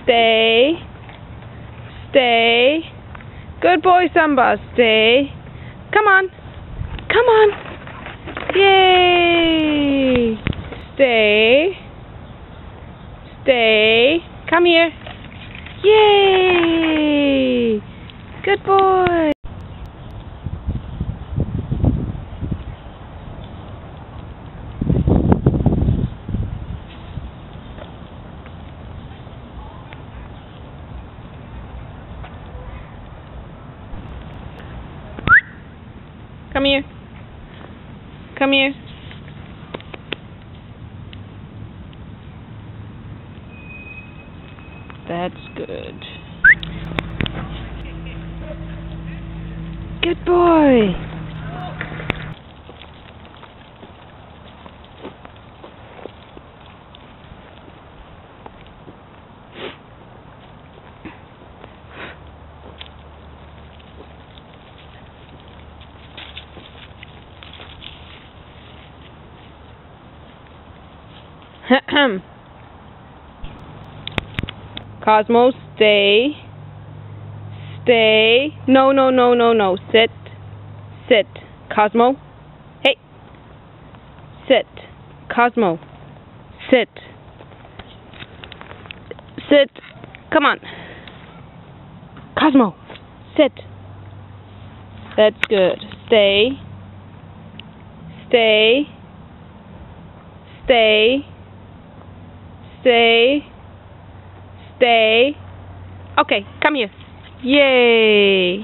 Stay. Stay. Good boy, Simba. Stay. Come on. Come on. Yay. Stay. Stay. Come here. Yay. Good boy. Come here. Come here. That's good. Good boy. Cosmo, stay. Stay. No, no, no, no, no. Sit. Sit. Cosmo. Hey. Sit. Cosmo. Sit. Sit. Come on. Cosmo. Sit. That's good. Stay. Stay. Stay. Stay. Stay. Okay, come here. Yay!